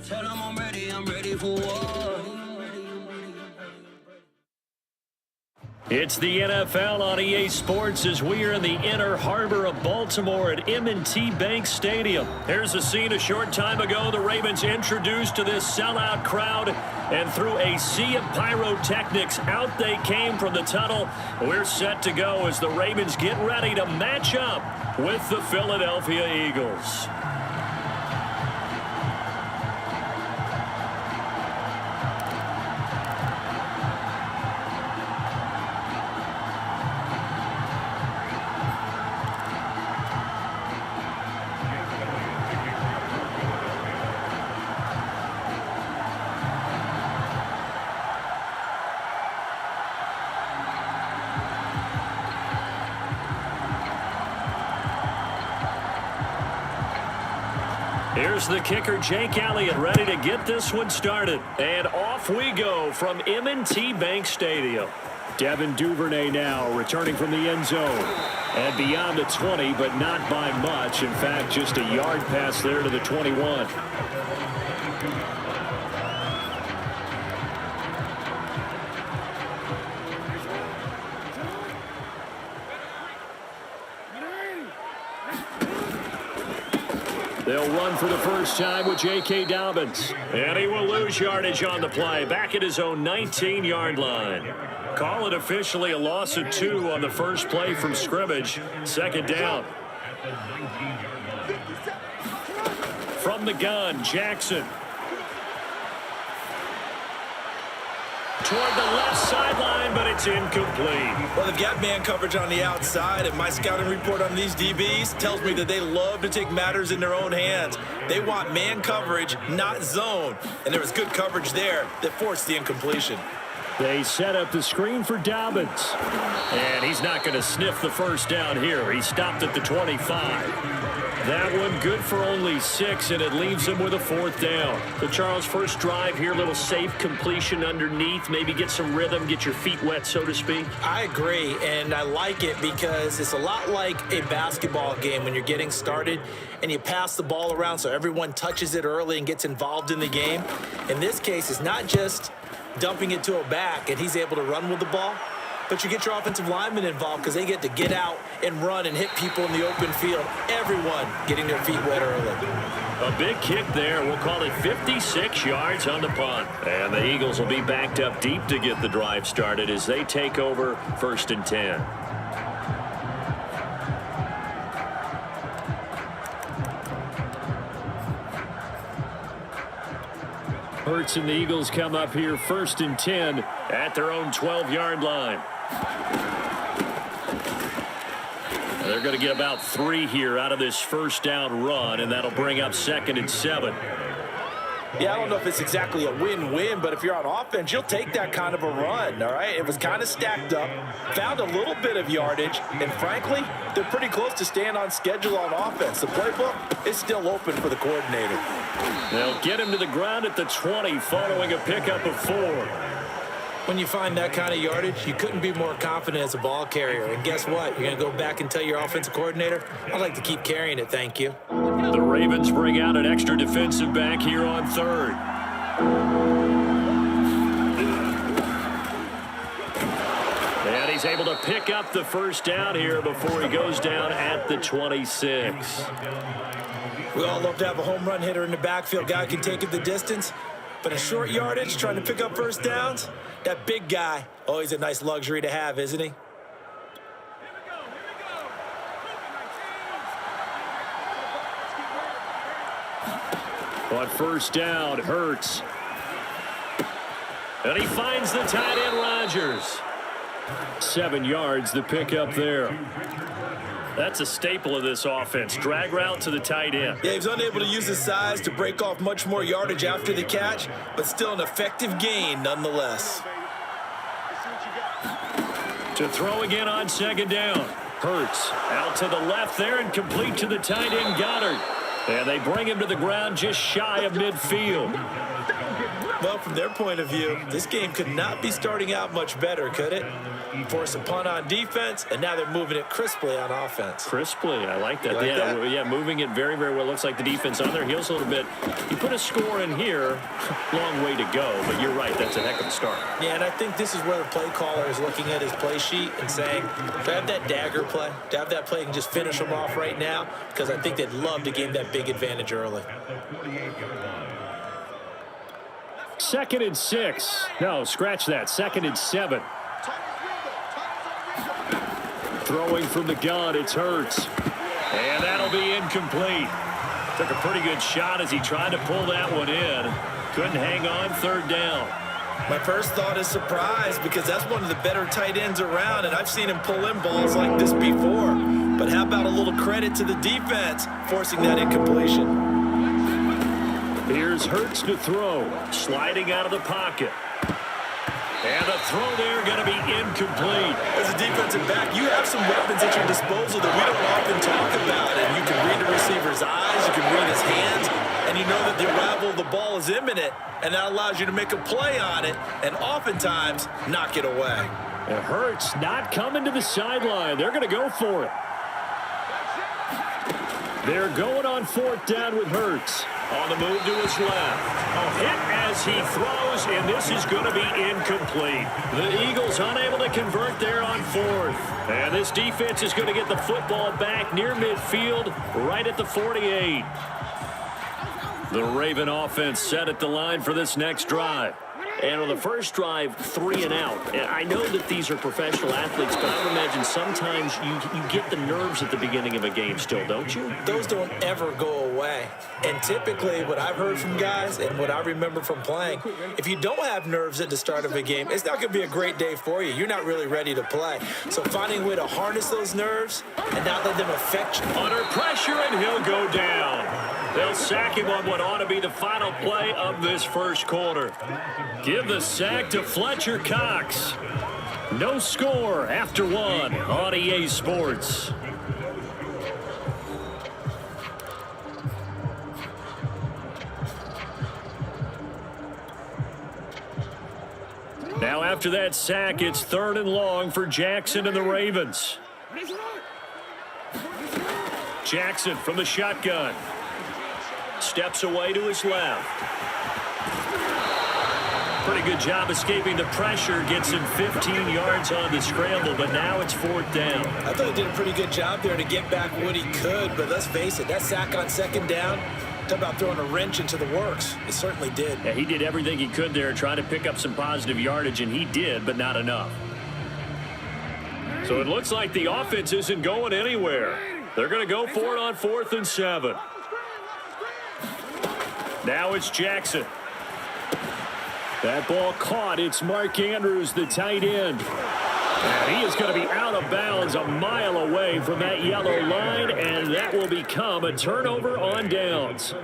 Tell them I'm ready for war. It's the NFL on EA Sports as we are in the inner harbor of Baltimore at M&T Bank Stadium. Here's a scene a short time ago. The Ravens introduced to this sellout crowd, and through a sea of pyrotechnics, out they came from the tunnel. We're set to go as the Ravens get ready to match up with the Philadelphia Eagles. Here's the kicker, Jake Elliott, ready to get this one started. And off we go from M&T Bank Stadium. Devin Duvernay now returning from the end zone. And beyond the 20, but not by much. In fact, just a yard pass there to the 21. They'll run for the first time with J.K. Dobbins. And he will lose yardage on the play. Back at his own 19-yard line. Call it officially a loss of 2 on the first play from scrimmage. Second down. From the gun, Jackson. Toward the left sideline, but it's incomplete. Well, they've got man coverage on the outside, and my scouting report on these DBs tells me that they love to take matters in their own hands. They want man coverage, not zone. And there was good coverage there that forced the incompletion. They set up the screen for Dobbins. And he's not going to sniff the first down here. He stopped at the 25. That one good for only 6, and it leaves him with a 4th down. So, Charles, first drive here, little safe completion underneath. Maybe get some rhythm, get your feet wet, so to speak. I agree, and I like it because it's a lot like a basketball game when you're getting started and you pass the ball around so everyone touches it early and gets involved in the game. In this case, it's not just dumping it to a back and he's able to run with the ball, but you get your offensive linemen involved because they get to get out and run and hit people in the open field. Everyone getting their feet wet early. A big kick there. We'll call it 56 yards on the punt. And the Eagles will be backed up deep to get the drive started as they take over 1st and 10. Hurts and the Eagles come up here 1st and 10 at their own 12-yard line. They're going to get about 3 here out of this first down run, and that'll bring up 2nd and 7. Yeah, I don't know if it's exactly a win-win, but if you're on offense, you'll take that kind of a run, all right? It was kind of stacked up, found a little bit of yardage, and frankly, they're pretty close to staying on schedule on offense. The playbook is still open for the coordinator. They'll get him to the ground at the 20 following a pickup of 4. When you find that kind of yardage, you couldn't be more confident as a ball carrier. And guess what? You're going to go back and tell your offensive coordinator, I'd like to keep carrying it, thank you. The Ravens bring out an extra defensive back here on 3rd. And he's able to pick up the first down here before he goes down at the 26. We all love to have a home run hitter in the backfield. Guy can take it the distance. But a short yardage, trying to pick up first downs, that big guy, always a nice luxury to have, isn't he? On first down, Hurts. And he finds the tight end, Rodgers. 7 yards, the pickup there. That's a staple of this offense. Drag route to the tight end. Yeah, he was unable to use his size to break off much more yardage after the catch, but still an effective gain nonetheless. To throw again on 2nd down. Hurts out to the left there and complete to the tight end, Goddard. And they bring him to the ground just shy of midfield. Well, from their point of view, this game could not be starting out much better, could it? Force a punt on defense, and now they're moving it crisply on offense. Crisply, I like that. Like that? Yeah, moving it very, very well. Looks like the defense on their heels a little bit. You put a score in here, long way to go, but you're right, that's a heck of a start. Yeah, and I think this is where the play caller is looking at his play sheet and saying, to have that dagger play, to have that play and just finish them off right now, because I think they'd love to gain that big advantage early. 2nd and 6. No, scratch that. 2nd and 7. Throwing from the gun, it's Hurts. And that'll be incomplete. Took a pretty good shot as he tried to pull that one in. Couldn't hang on, 3rd down. My first thought is surprise, because that's one of the better tight ends around, and I've seen him pull in balls like this before. But how about a little credit to the defense forcing that incompletion? Here's Hurts to throw, sliding out of the pocket. And the throw there going to be incomplete. As a defensive back, you have some weapons at your disposal that we don't often talk about. And you can read the receiver's eyes, you can read his hands, and you know that the arrival of the ball is imminent, and that allows you to make a play on it and oftentimes knock it away. And Hurts not coming to the sideline. They're going to go for it. They're going on 4th down with Hurts. On the move to his left. A hit as he throws, and this is going to be incomplete. The Eagles unable to convert there on 4th. And this defense is going to get the football back near midfield, right at the 48. The Raven offense set at the line for this next drive. And on the first drive, 3 and out. And I know that these are professional athletes, but I would imagine sometimes you get the nerves at the beginning of a game still, don't you? Those don't ever go away. And typically what I've heard from guys and what I remember from playing, if you don't have nerves at the start of a game, it's not going to be a great day for you. You're not really ready to play. So finding a way to harness those nerves and not let them affect you. Under pressure, and he'll go down. They'll sack him on what ought to be the final play of this first quarter. Give the sack to Fletcher Cox. No score after 1 on EA Sports. Now after that sack, it's 3rd and long for Jackson and the Ravens. Jackson from the shotgun. Steps away to his left. Pretty good job escaping the pressure. Gets him 15 yards on the scramble, but now it's 4th down. I thought he did a pretty good job there to get back what he could, but let's face it, that sack on 2nd down, talk about throwing a wrench into the works. It certainly did. Yeah, he did everything he could there, trying to pick up some positive yardage, and he did, but not enough. So it looks like the offense isn't going anywhere. They're going to go for it on 4th and 7. Now it's Jackson. That ball caught. It's Mark Andrews, the tight end. And he is going to be out of bounds a mile away from that yellow line, and that will become a turnover on downs.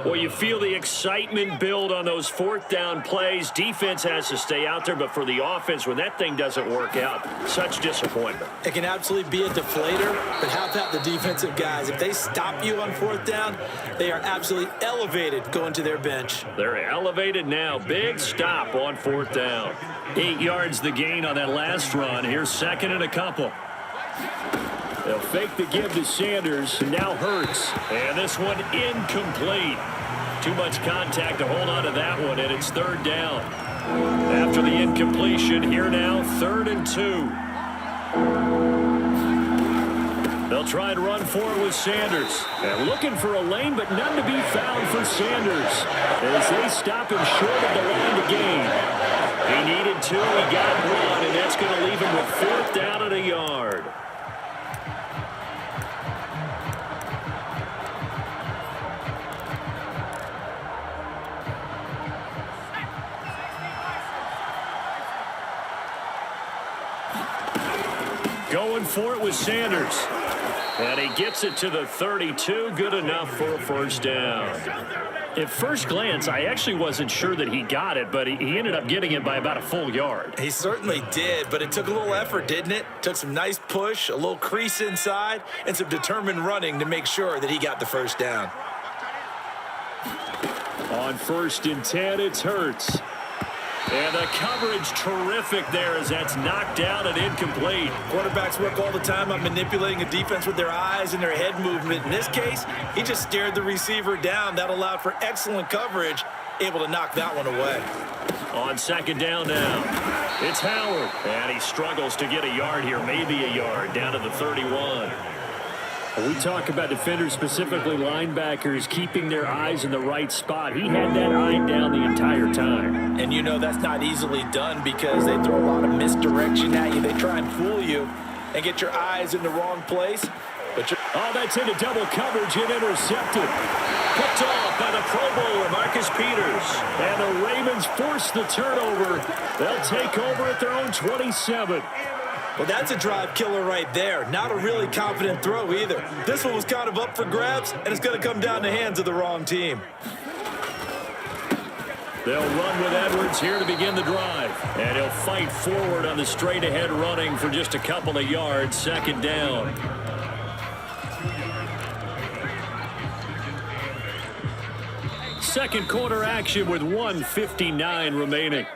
Well, you feel the excitement build on those 4th down plays. Defense has to stay out there, but for the offense, when that thing doesn't work out, such disappointment. It can absolutely be a deflator, but how about the defensive guys? If they stop you on 4th down, they are absolutely elevated going to their bench. They're elevated now. Big stop on 4th down. 8 yards the gain on that last run. Here's 2nd and a couple. They'll fake the give to Sanders, and now Hurts. And this one incomplete. Too much contact to hold on to that one, and it's 3rd down. After the incompletion, here now, 3rd and 2. They'll try and run for it with Sanders. And looking for a lane, but none to be found for Sanders, as they stop him short of the line to gain. He needed 2, he got 1, and that's going to leave him with 4th down and a yard. Going for it with Sanders. And he gets it to the 32. Good enough for a 1st down. At first glance, I actually wasn't sure that he got it, but he ended up getting it by about a full yard. He certainly did, but it took a little effort, didn't it? Took some nice push, a little crease inside, and some determined running to make sure that he got the 1st down. On 1st and 10, it's Hurts. And the coverage terrific there as that's knocked down and incomplete. Quarterbacks work all the time on manipulating a defense with their eyes and their head movement. In this case, he just stared the receiver down. That allowed for excellent coverage, able to knock that one away. On 2nd down now, it's Howard. And he struggles to get a yard here, maybe a yard, down to the 31. We talk about defenders, specifically linebackers, keeping their eyes in the right spot. He had that eye down the entire time. And you know that's not easily done because they throw a lot of misdirection at you. They try and fool you and get your eyes in the wrong place. But oh, that's into double coverage and intercepted. Picked off by the Pro Bowler, Marcus Peters. And the Ravens force the turnover. They'll take over at their own 27. Well, that's a drive killer right there. Not a really confident throw either. This one was kind of up for grabs, and it's going to come down the hands of the wrong team. They'll run with Edwards here to begin the drive. And he'll fight forward on the straight-ahead running for just a couple of yards. 2nd down. Second quarter action with 1:59 remaining.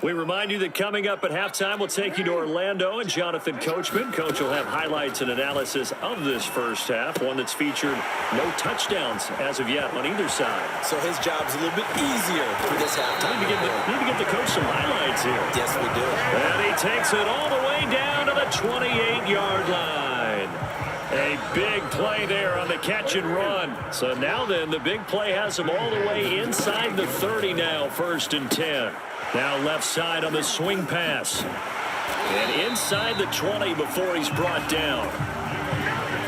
We remind you that coming up at halftime, we'll take you to Orlando and Jonathan Coachman. Coach will have highlights and analysis of this first half, one that's featured no touchdowns as of yet on either side. So his job's a little bit easier for this halftime. Need to get the coach some highlights here. Yes, we do. And he takes it all the way down to the 28-yard line. A big play there on the catch and run. So now then, the big play has him all the way inside the 30 now, 1st and 10. Now left side on the swing pass. And inside the 20 before he's brought down.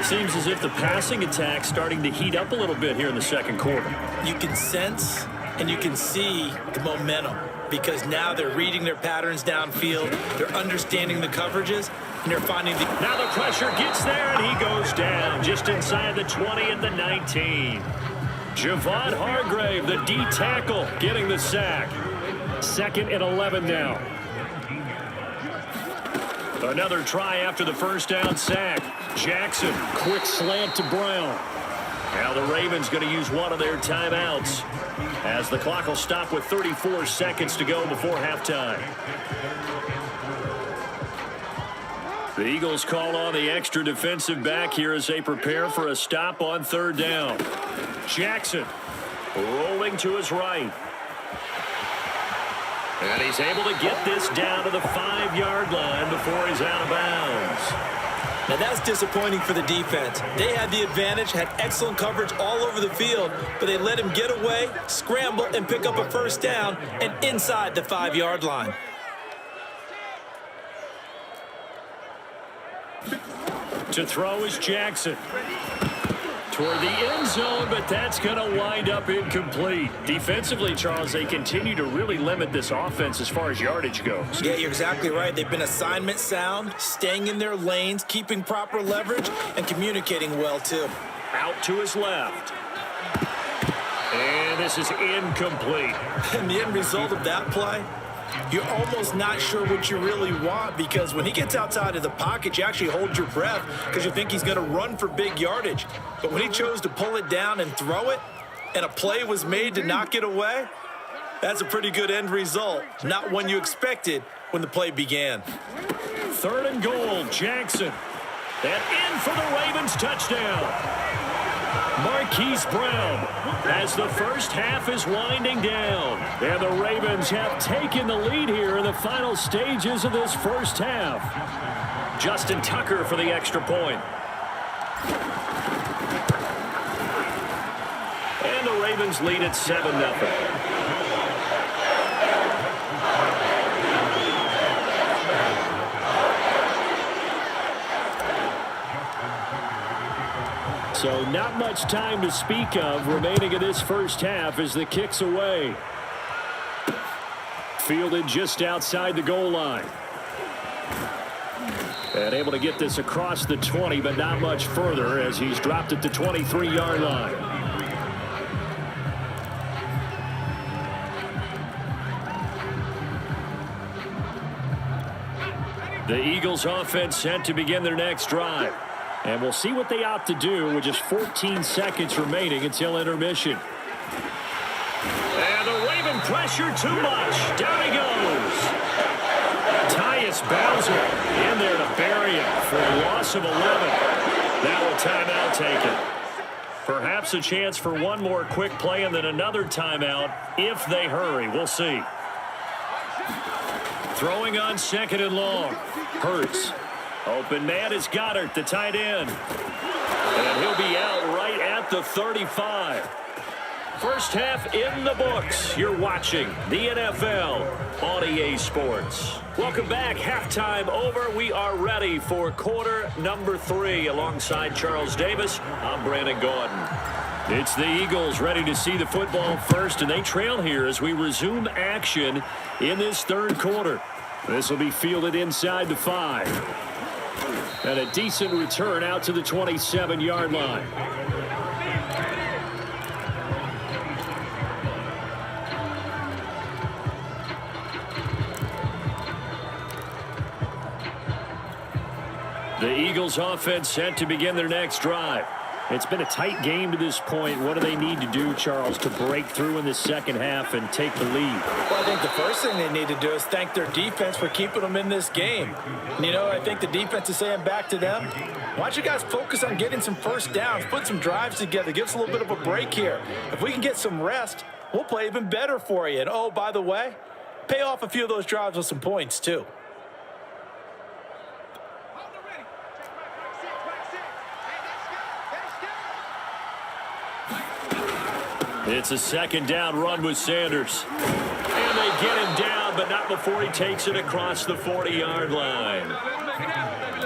Seems as if the passing attack's starting to heat up a little bit here in the second quarter. You can sense and you can see the momentum because now they're reading their patterns downfield. They're understanding the coverages, and they're finding the... Now the pressure gets there, and he goes down just inside the 20 at the 19. Javon Hargrave, the D tackle, getting the sack. 2nd and 11 now. Another try after the first down sack. Jackson, quick slant to Brown. Now the Ravens going to use one of their timeouts as the clock will stop with 34 seconds to go before halftime. The Eagles call on the extra defensive back here as they prepare for a stop on 3rd down. Jackson rolling to his right. And he's able to get this down to the 5-yard line before he's out of bounds. Now that's disappointing for the defense. They had the advantage, had excellent coverage all over the field, but they let him get away, scramble, and pick up a 1st down and inside the 5-yard line. To throw is Jackson. Toward the end zone, but that's going to wind up incomplete. Defensively, Charles, they continue to really limit this offense as far as yardage goes. Yeah, you're exactly right. They've been assignment sound, staying in their lanes, keeping proper leverage, and communicating well, too. Out to his left. And this is incomplete. And the end result of that play, you're almost not sure what you really want because when he gets outside of the pocket, you actually hold your breath because you think he's going to run for big yardage. But when he chose to pull it down and throw it, and a play was made to knock it away, that's a pretty good end result. Not one you expected when the play began. 3rd and goal, Jackson. And in for the Ravens touchdown. Marquise Brown as the first half is winding down. And the Ravens have taken the lead here in the final stages of this first half. Justin Tucker for the extra point. And the Ravens lead at 7-0. So not much time to speak of remaining in this first half as the kick's away. Fielded just outside the goal line. And able to get this across the 20, but not much further as he's dropped at the 23-yard line. The Eagles offense set to begin their next drive. And we'll see what they opt to do with just 14 seconds remaining until intermission. And the Raven pressure too much. Down he goes. Tyus Bowser in there to bury him for a loss of 11. Now a timeout taken. Perhaps a chance for one more quick play and then another timeout if they hurry. We'll see. Throwing on second and long. Hurts. Open man is Goddard, the tight end. And he'll be out right at the 35. First half in the books. You're watching the NFL on EA Sports. Welcome back. Halftime over. We are ready for quarter number 3. Alongside Charles Davis, I'm Brandon Gordon. It's the Eagles ready to see the football first, and they trail here as we resume action in this third quarter. This will be fielded inside the 5. And a decent return out to the 27-yard line. The Eagles offense set to begin their next drive. It's been a tight game to this point. What do they need to do, Charles, to break through in the second half and take the lead? Well, I think the first thing they need to do is thank their defense for keeping them in this game. And, you know, I think the defense is saying back to them, why don't you guys focus on getting some first downs, put some drives together, give us a little bit of a break here. If we can get some rest, we'll play even better for you. And, oh, by the way, pay off a few of those drives with some points, too. It's a second down run with Sanders. And they get him down, but not before he takes it across the 40-yard line.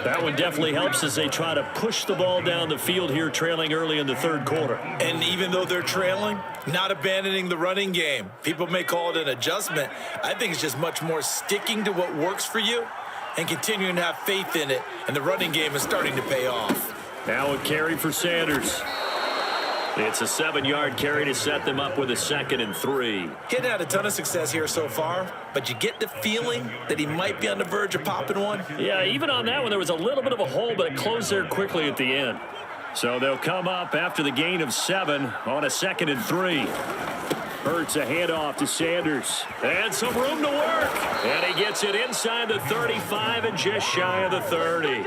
That one definitely helps as they try to push the ball down the field here, trailing early in the third quarter. And even though they're trailing, not abandoning the running game. People may call it an adjustment. I think it's just much more sticking to what works for you and continuing to have faith in it. And the running game is starting to pay off. Now a carry for Sanders. It's a 7-yard carry to set them up with a 2nd and 3. He hadn't had a ton of success here so far, but you get the feeling that he might be on the verge of popping one. Yeah, even on that one, there was a little bit of a hole, but it closed there quickly at the end. So they'll come up after the gain of 7 on a 2nd and 3. Hurts a handoff to Sanders. And some room to work. And he gets it inside the 35 and just shy of the 30.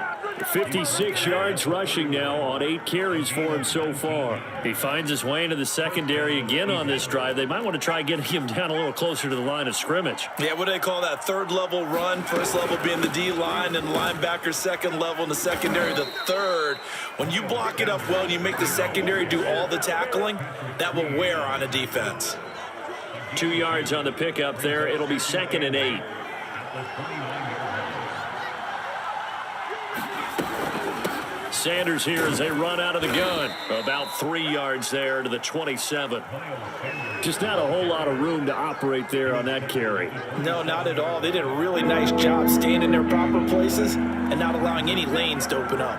56 yards rushing now on 8 carries for him so far. He finds his way into the secondary again on this drive. They might want to try getting him down a little closer to the line of scrimmage. Yeah, what do they call that? Third level run. First level being the D-line and linebacker, second level in the secondary, the third. When you block it up well and you make the secondary do all the tackling, that will wear on a defense. 2 yards on the pickup there. It'll be 2nd and 8. Sanders here as they run out of the gun. About 3 yards there to the 27. Just not a whole lot of room to operate there on that carry. No, not at all. They did a really nice job staying in their proper places and not allowing any lanes to open up.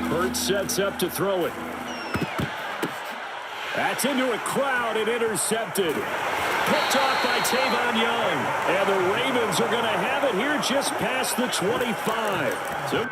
Hurts sets up to throw it. That's into a crowd and intercepted. Picked off by Tavon Young. And the Ravens are going to have it here just past the 25. So